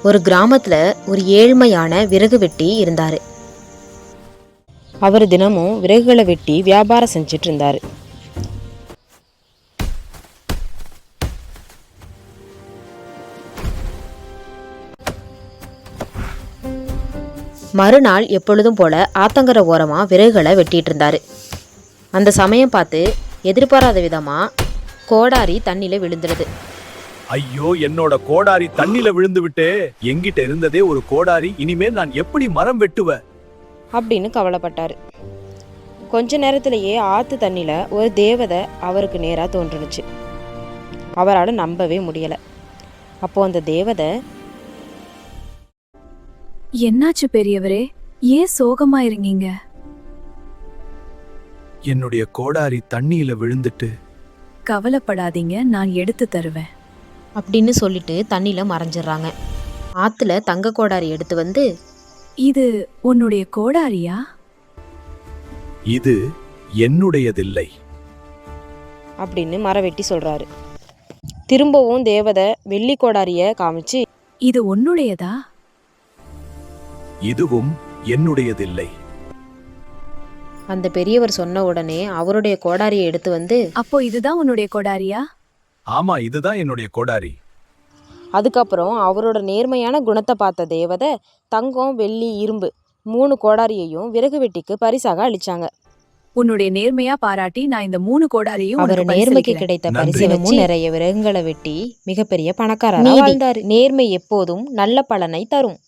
ஒரு கிராமத்துல ஒரு ஏழ்மையான விறகு வெட்டி இருந்தாரு. அவர் தினமும் விறகுகளை வெட்டி வியாபாரம் செஞ்சுட்டு இருந்தாரு. மறுநாள் எப்பொழுதும் போல ஆத்தங்கரை ஓரமா விறகுகளை வெட்டிட்டு இருந்தாரு. அந்த சமயம் பார்த்து எதிர்பாராத விதமா கோடாரி தண்ணியில விழுந்துடுது. ஐயோ, என்னோட கோடாரி தண்ணில விழுந்து விட்டே. என்கிட்ட இருந்ததே ஒரு கோடாரி, இனிமேல் நான் எப்படி மரம் வெட்டுவேன் அப்படின்னு கவலைப்பட்டாரு. கொஞ்ச நேரத்திலேயே ஆத்து தண்ணியில ஒரு தேவதை அவருக்கு நேரா தோன்றுனுச்சு. அவரால் நம்பவே முடியல. அப்போ அந்த தேவதை, என்னாச்சு பெரியவரே, ஏன் சோகமா இருங்கீங்க? என்னுடைய கோடாரி தண்ணியில விழுந்துட்டு. கவலைப்படாதீங்க, நான் எடுத்து தருவேன் அப்படின்னு சொல்லிட்டு தண்ணியில மறைஞ்சிடுறாங்க. ஆத்துல தங்க கோடாரி எடுத்து வந்து, இது உன்னுடைய கோடாரியா? இது என்னுடையதில்லை அப்படின்னு மரவெட்டி சொல்றாரு. திரும்பவும் தேவதை வெள்ளி கோடாரிய காமிச்சு, இது உன்னுடையதா? இதுவும் என்னுடையதில்லை. அந்த பெரியவர் சொன்ன உடனே அவருடைய கோடாரியை எடுத்து வந்து, அப்போ இதுதான் உன்னுடைய கோடாரியா? ஆமா, இதுதான் என்னுடைய கோடாரி. அதுக்கப்புறம் அவரோட நேர்மையான குணத்தை பார்த்த தேவதை தங்கம், வெள்ளி, இரும்பு 3 கோடாரியையும் விறகு வெட்டிக்கு பரிசாக அளிச்சாங்க. உன்னுடைய நேர்மையா பாராட்டி நான் இந்த 3 கோடாரியும் அவர் உனக்கு நேர்மைக்கு பரிசளிக்கிறேன். கிடைத்த நன்றி. பரிசு வச்சு நிறைய விறகுகளை வெட்டி மிகப்பெரிய பணக்காரரா வாழ்ந்தாரு. நேர்மை எப்போதும் நல்ல பலனை தரும்.